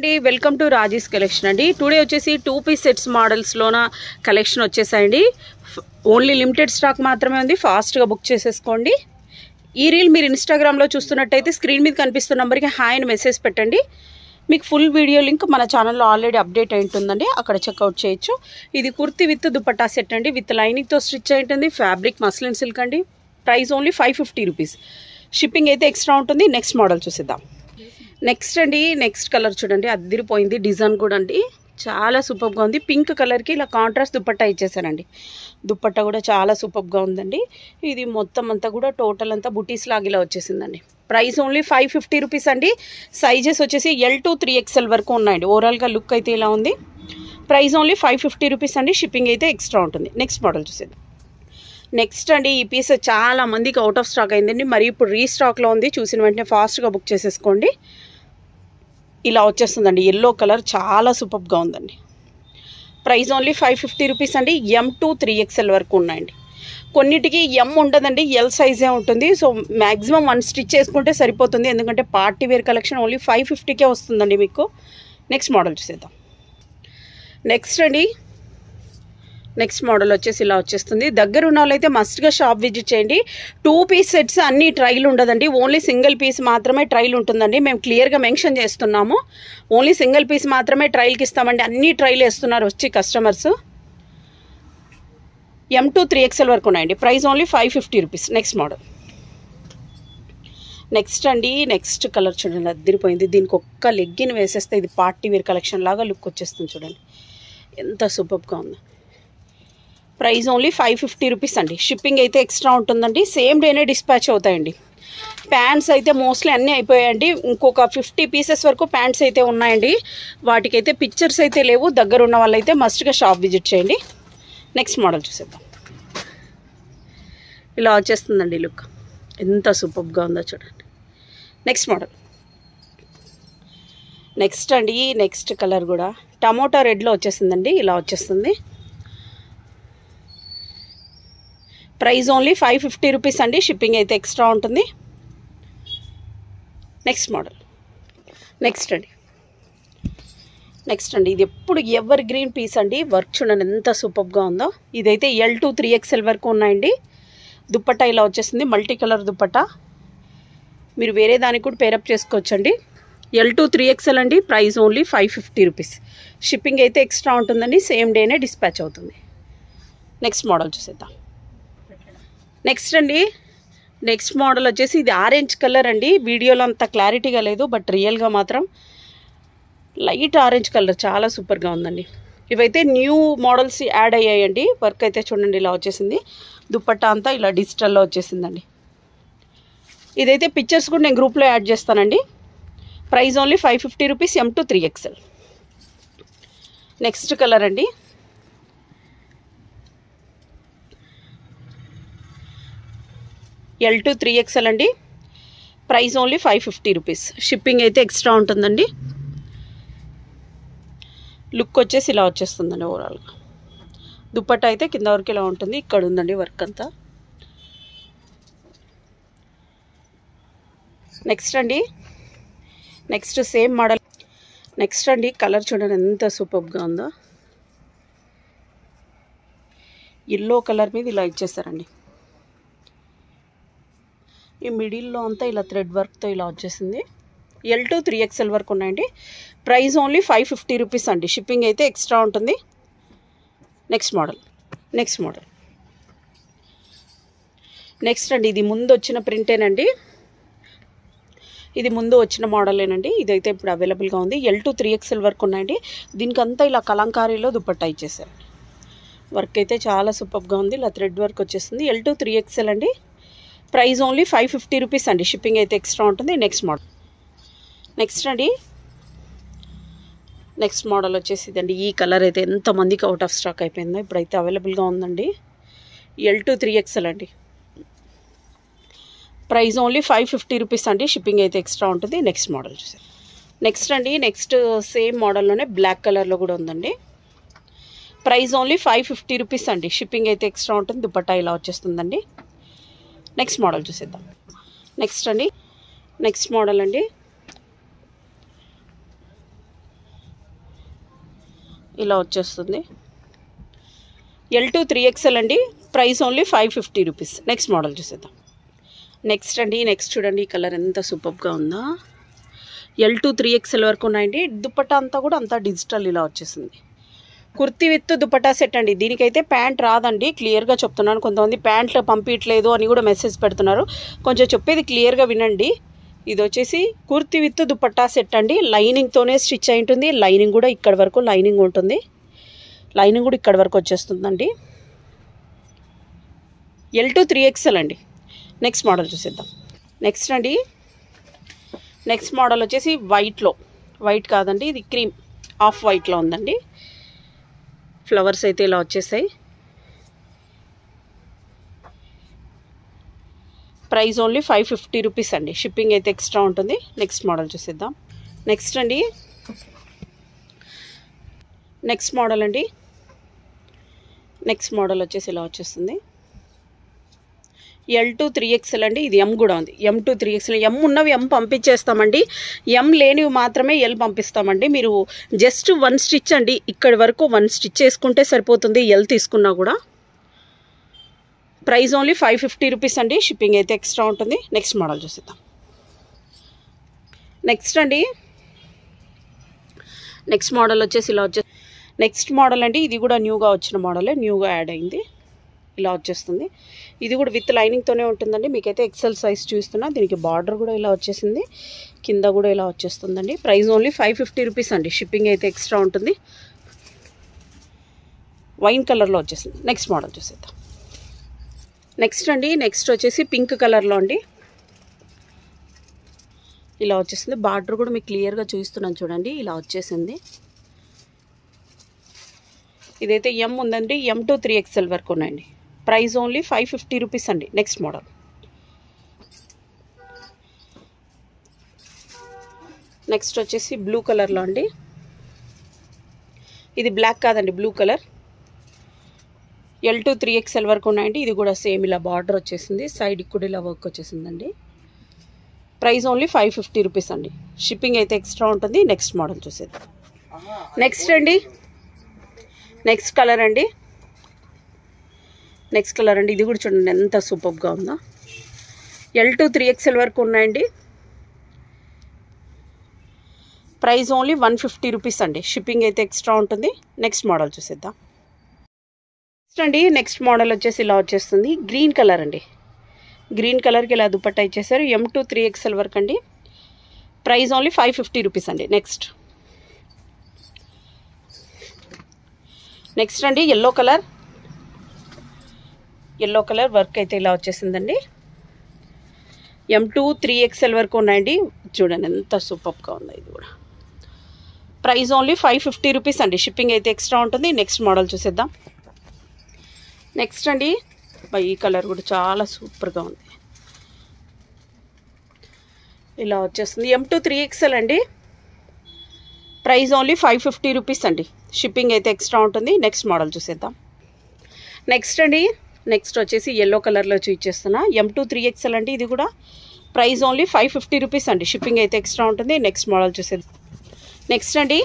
అండి welcome to Raji's collection అండి. Today వచ్చేసి 2 పీస్ సెట్స్ మోడల్స్లోన కలెక్షన్ వచ్చేసాయండి. ఓన్లీ లిమిటెడ్ స్టాక్ మాత్రమే ఉంది, ఫాస్ట్గా బుక్ చేసేసుకోండి. ఈ రీల్ మీరు ఇన్స్టాగ్రామ్లో చూస్తున్నట్టయితే స్క్రీన్ మీద కనిపిస్తున్న నెంబర్కి హాయ్ అని మెసేజ్ పెట్టండి. మీకు ఫుల్ వీడియో లింక్ మన ఛానల్లో ఆల్రెడీ అప్డేట్ అయి ఉంటుందండి, అక్కడ చెక్అవుట్ చేయొచ్చు. ఇది కుర్తీ విత్ దుపట్టా సెట్ అండి, విత్ లైనింగ్తో స్టిచ్ అయి ఉంటుంది. ఫ్యాబ్రిక్ మస్లిన్ సిల్క్ అండి. Price only 550 rupees. షిప్పింగ్ అయితే ఎక్స్ట్రా ఉంటుంది. నెక్స్ట్ మోడల్ చూసిద్దాం. నెక్స్ట్ అండి, నెక్స్ట్ కలర్ చూడండి, అదిరిపోయింది. డిజైన్ కూడా అండి చాలా సూపర్గా ఉంది. పింక్ కలర్కి ఇలా కాంట్రాస్ట్ దుపట్టా ఇచ్చేసానండి. దుపట్టా కూడా చాలా సూపర్గా ఉందండి. ఇది మొత్తం అంతా కూడా టోటల్ అంతా బుటీస్ లాగిలా వచ్చేసిందండి. ప్రైస్ ఓన్లీ 550 రూపీస్ అండి. సైజెస్ వచ్చేసి L to 3XL వరకు ఉన్నాయండి. ఓవరాల్గా లుక్ అయితే ఇలా ఉంది. ప్రైస్ ఓన్లీ 550 రూపీస్ అండి. షిప్పింగ్ అయితే ఎక్స్ట్రా ఉంటుంది. నెక్స్ట్ మోడల్ చూసేది. నెక్స్ట్ అండి, ఈ పీస్ చాలా మందికి అవుట్ ఆఫ్ స్టాక్ అయిందండి, మరి ఇప్పుడు రీస్టాక్లో ఉంది. చూసిన వెంటనే ఫాస్ట్గా బుక్ చేసేసుకోండి. ఇలా వచ్చేస్తుందండి. ఎల్లో కలర్ చాలా సూపర్గా ఉందండి. ప్రైస్ ఓన్లీ 550 రూపీస్ అండి. M to 3XL వరకు ఉన్నాయండి. కొన్నిటికి M ఉండదండి, L సైజే ఉంటుంది. సో మ్యాక్సిమం 1 స్టిచ్ చేసుకుంటే సరిపోతుంది, ఎందుకంటే పార్టీ వేర్ కలెక్షన్ ఓన్లీ 550కే వస్తుందండి మీకు. నెక్స్ట్ మోడల్ చూసేద్దాం. నెక్స్ట్ అండి, నెక్స్ట్ మోడల్ వచ్చేసి ఇలా వచ్చేస్తుంది. దగ్గర ఉన్న వాళ్ళైతే మస్ట్గా షాప్ విజిట్ చేయండి. 2 పీస్ సెట్స్ అన్ని ట్రైల్ ఉండదండి, ఓన్లీ సింగిల్ పీస్ మాత్రమే ట్రైల్ ఉంటుందండి. మేము క్లియర్గా మెన్షన్ చేస్తున్నాము, ఓన్లీ సింగిల్ పీస్ మాత్రమే ట్రైల్కి ఇస్తామండి. అన్ని ట్రైల్ వేస్తున్నారు వచ్చి కస్టమర్స్. M to 3XL వరకు ఉన్నాయండి. Price only 550 rupees. Next model. Next అండి, నెక్స్ట్ కలర్ చూడండి, అదిరిపోయింది. దీనికి ఒక్క లెగ్గిన్ వేసేస్తే ఇది పార్టీ వేర్ కలెక్షన్ లాగా లుక్ వచ్చేస్తుంది. చూడండి ఎంత సూపర్గా ఉంది. ప్రైస్ ఓన్లీ 550 రూపీస్ అండి. షిప్పింగ్ అయితే ఎక్స్ట్రా ఉంటుందండి. సేమ్ డేనే డిస్పాచ్ అవుతాయండి. ప్యాంట్స్ అయితే మోస్ట్లీ అన్నీ అయిపోయాయండి. ఇంకొక 50 పీసెస్ వరకు ప్యాంట్స్ అయితే ఉన్నాయండి. వాటికైతే పిక్చర్స్ అయితే లేవు. దగ్గర ఉన్న వాళ్ళైతే మస్ట్గా షాప్ విజిట్ చేయండి. నెక్స్ట్ మోడల్ చూసేద్దాం. ఇలా వచ్చేస్తుందండి లుక్, ఎంత సూపర్గా ఉందో చూడండి. Next model. నెక్స్ట్ అండి, నెక్స్ట్ కలర్ కూడా టమోటా రెడ్లో వచ్చేసిందండి. ఇలా వచ్చేస్తుంది. ప్రైస్ ఓన్లీ 550 రూపీస్ అండి. షిప్పింగ్ అయితే ఎక్స్ట్రా ఉంటుంది. Next model. నెక్స్ట్ అండి, నెక్స్ట్ అండి, ఇది ఎప్పుడు ఎవర్ గ్రీన్ పీస్ అండి. వర్క్ చూడండి ఎంత సూపర్గా ఉందో. ఇదైతే L to 3XL వరకు ఉన్నాయండి. దుప్పట్టా ఇలా వచ్చేసింది, మల్టీ కలర్ దుప్పట్టా. మీరు వేరే దానికి కూడా పేరప్ చేసుకోవచ్చండి. L to 3XL అండి. Price only 550 rupees. షిప్పింగ్ అయితే ఎక్స్ట్రా ఉంటుందండి. సేమ్ డేనే డిస్పాచ్ అవుతుంది. నెక్స్ట్ మోడల్ చూసేద్దాం. నెక్స్ట్ అండి, నెక్స్ట్ మోడల్ వచ్చేసి ఇది ఆరెంజ్ కలర్ అండి. వీడియోలో అంత క్లారిటీగా లేదు, బట్ రియల్గా మాత్రం లైట్ ఆరెంజ్ కలర్ చాలా సూపర్గా ఉందండి. ఇవైతే న్యూ మోడల్స్ యాడ్ అయ్యాయండి. వర్క్ అయితే చూడండి ఇలా వచ్చేసింది. దుపట్టా అంతా ఇలా డిజిటల్లో వచ్చేసిందండి. ఇదైతే పిక్చర్స్ కూడా నేను గ్రూప్లో యాడ్ చేస్తానండి. Price only 550 rupees. M to 3XL. Next colour అండి, L to 3XL అండి. Price only 550 rupees. షిప్పింగ్ అయితే ఎక్స్ట్రా ఉంటుందండి. లుక్ వచ్చేసి ఇలా వచ్చేస్తుందండి. ఓవరాల్గా దుపట్టా అయితే కింద వరకు ఇలా ఉంటుంది. ఇక్కడ ఉందండి వర్క్ అంతా. నెక్స్ట్ అండి, నెక్స్ట్ సేమ్ మోడల్. నెక్స్ట్ అండి, కలర్ చూడండి ఎంత సూపర్గా ఉందో. ఎల్లో కలర్ మీద ఇలా ఇచ్చేస్తారండి. ఈ మిడిల్లో అంతా ఇలా థ్రెడ్ వర్క్తో ఇలా వచ్చేసింది. L to 3XL వరకు ఉన్నాయండి. ప్రైస్ ఓన్లీ 550 రూపీస్ అండి. షిప్పింగ్ అయితే ఎక్స్ట్రా ఉంటుంది. Next model. Next model. Next అండి, ఇది ముందు వచ్చిన ప్రింటేనండి. ఇది ముందు వచ్చిన మోడలేనండి. ఇదైతే ఇప్పుడు అవైలబుల్గా ఉంది. L to 3XL వరకు ఉన్నాయండి. దీనికంతా ఇలా కలంకారీలో దుపట్టా ఇచ్చేసారు. వర్క్ అయితే చాలా సూపర్గా ఉంది. ఇలా థ్రెడ్ వర్క్ వచ్చేస్తుంది. L to 3XL అండి. ప్రైస్ ఓన్లీ 550 రూపీస్ అండి. షిప్పింగ్ అయితే ఎక్స్ట్రా ఉంటుంది. Next model. నెక్స్ట్ అండి, నెక్స్ట్ మోడల్ వచ్చేసి ఇదండి. ఈ కలర్ అయితే ఎంతమందికి అవుట్ ఆఫ్ స్టాక్ అయిపోయిందో, ఇప్పుడైతే అవైలబుల్గా ఉందండి. L to 3XL అండి. ప్రైస్ ఓన్లీ 550 రూపీస్ అండి. షిప్పింగ్ అయితే ఎక్స్ట్రా ఉంటుంది. నెక్స్ట్ మోడల్ చూసారు. నెక్స్ట్ అండి, నెక్స్ట్ సేమ్ మోడల్లోనే బ్లాక్ కలర్లో కూడా ఉందండి. ప్రైస్ ఓన్లీ 550 రూపీస్ అండి. షిప్పింగ్ అయితే ఎక్స్ట్రా ఉంటుంది. దుపట్టా ఇలా వచ్చేస్తుందండి. నెక్స్ట్ మోడల్ చూసేద్దాం. నెక్స్ట్ అండి, నెక్స్ట్ మోడల్ అండి. ఇలా వచ్చేస్తుంది. L2 3XL అండి. Price only 550 rupees. Next model చూసేద్దాం. నెక్స్ట్ అండి, నెక్స్ట్ చూడండి, ఈ కలర్ ఎంత సూపర్గా ఉందా. L2 3XL వరకు ఉన్నాయండి. దుపట్టా అంతా కూడా అంతా డిజిటల్ ఇలా వచ్చేసింది. కుర్తీ విత్ దుపట్టా సెట్ అండి. దీనికైతే ప్యాంట్ రాదండి, క్లియర్గా చెప్తున్నాను. కొంతమంది ప్యాంట్లు పంపించట్లేదు అని కూడా మెసేజ్ పెడుతున్నారు. కొంచెం చెప్పేది క్లియర్గా వినండి. ఇది వచ్చేసి కుర్తీ విత్ దుపట్టా సెట్ అండి. లైనింగ్తోనే స్టిచ్ అయి ఉంటుంది. లైనింగ్ కూడా ఇక్కడ వరకు లైనింగ్ ఉంటుంది. లైనింగ్ కూడా ఇక్కడ వరకు వచ్చేస్తుందండి. L2 3XL అండి. నెక్స్ట్ మోడల్ చూసేద్దాం. నెక్స్ట్ అండి, నెక్స్ట్ మోడల్ వచ్చేసి వైట్లో, వైట్ కాదండి, ఇది క్రీమ్ ఆఫ్ వైట్లో ఉందండి. ఫ్లవర్స్ అయితే ఇలా వచ్చేసాయి. ప్రైస్ ఓన్లీ 550 రూపీస్ అండి. షిప్పింగ్ అయితే ఎక్స్ట్రా ఉంటుంది. నెక్స్ట్ మోడల్ చూసేద్దాం. నెక్స్ట్ అండి, నెక్స్ట్ మోడల్ అండి. నెక్స్ట్ మోడల్ వచ్చేసి ఇలా వచ్చేస్తుంది. L2 3XL అండి. ఇది M కూడా ఉంది. M2 3XL. M ఉన్నవి M పంపించేస్తామండి. M లేనివి మాత్రమే L పంపిస్తామండి. మీరు జస్ట్ 1 స్టిచ్ అండి, ఇక్కడి వరకు 1 స్టిచ్ వేసుకుంటే సరిపోతుంది. L తీసుకున్నా కూడా. ప్రైస్ ఓన్లీ 550 రూపీస్ అండి. షిప్పింగ్ అయితే ఎక్స్ట్రా ఉంటుంది. నెక్స్ట్ మోడల్ చూసేద్దాం. నెక్స్ట్ అండి, నెక్స్ట్ మోడల్ వచ్చేసి ఇలా వచ్చే నెక్స్ట్ మోడల్ అండి. ఇది కూడా న్యూగా వచ్చిన మోడలే, న్యూగా యాడ్ అయింది. ఇలా వచ్చేస్తుంది. ఇది కూడా విత్ లైనింగ్తోనే ఉంటుందండి. మీకైతే ఎక్సెల్ సైజ్ చూస్తున్నా. దీనికి బార్డర్ కూడా ఇలా వచ్చేసింది, కింద కూడా ఇలా వచ్చేస్తుందండి. ప్రైస్ ఓన్లీ 550 రూపీస్ అండి. షిప్పింగ్ అయితే ఎక్స్ట్రా ఉంటుంది. వైన్ కలర్లో వచ్చేసింది. నెక్స్ట్ మోడల్ చూసేద్దాం. నెక్స్ట్ అండి, నెక్స్ట్ వచ్చేసి పింక్ కలర్లో అండి. ఇలా వచ్చేసింది. బార్డర్ కూడా మీకు క్లియర్గా చూపిస్తున్నాను చూడండి. ఇలా వచ్చేసింది. ఇదైతే M ఉందండి. M2 3XL వరకు ఉన్నాయండి. ప్రైస్ ఓన్లీ 550 రూపీస్ అండి. Next model. నెక్స్ట్ వచ్చేసి బ్లూ కలర్లో అండి. ఇది బ్లాక్ కాదండి, బ్లూ కలర్. L2 3XL వరకు ఉన్నాయండి. ఇది కూడా సేమ్ ఇలా బార్డర్ వచ్చేసింది. సైడ్కి కూడా ఇలా వర్క్ వచ్చేసిందండి. ప్రైస్ ఓన్లీ 550 రూపీస్ అండి. షిప్పింగ్ అయితే ఎక్స్ట్రా ఉంటుంది. నెక్స్ట్ మోడల్ చూసేద్దాం. నెక్స్ట్ అండి, నెక్స్ట్ కలర్ అండి. నెక్స్ట్ కలర్ అండి. ఇది కూడా చూడండి ఎంత సూపర్గా ఉందో. L2 3XL వరకు ఉన్నాయండి. ప్రైస్ ఓన్లీ 150 రూపీస్ అండి. షిప్పింగ్ అయితే ఎక్స్ట్రా ఉంటుంది. నెక్స్ట్ మోడల్ చూసేద్దాం. నెక్స్ట్ అండి, నెక్స్ట్ మోడల్ వచ్చేసి ఇలా వచ్చేస్తుంది. గ్రీన్ కలర్ అండి. గ్రీన్ కలర్కి ఇలా దుపట్టా ఇచ్చేసారు. M2 3XL వరకు అండి. ప్రైస్ ఓన్లీ 550 రూపీస్ అండి. నెక్స్ట్ నెక్స్ట్ అండి, yellow colour. Yellow colour work అయితే ఇలా వచ్చేసిందండి. M2 3XL వరకు ఉన్నాయండి. చూడండి ఎంత సూపర్గా ఉందో. ఇది కూడా ప్రైస్ ఓన్లీ 550 రూపీస్ అండి. షిప్పింగ్ అయితే ఎక్స్ట్రా ఉంటుంది. నెక్స్ట్ మోడల్ చూసేద్దాం. నెక్స్ట్ అండి, ఈ కలర్ కూడా చాలా సూపర్గా ఉంది. ఇలా వచ్చేస్తుంది. M2 3XL అండి. ప్రైస్ ఓన్లీ 550 రూపీస్ అండి. షిప్పింగ్ అయితే ఎక్స్ట్రా ఉంటుంది. నెక్స్ట్ మోడల్ చూసేద్దాం. నెక్స్ట్ అండి, నెక్స్ట్ వచ్చేసి ఎల్లో కలర్లో చూపించేస్తున్నా. M2 3XL అండి. ఇది కూడా ప్రైస్ ఓన్లీ 550 రూపీస్ అండి. షిప్పింగ్ అయితే ఎక్స్ట్రా ఉంటుంది. నెక్స్ట్ మోడల్ చూసేద్దాం. నెక్స్ట్ అండి,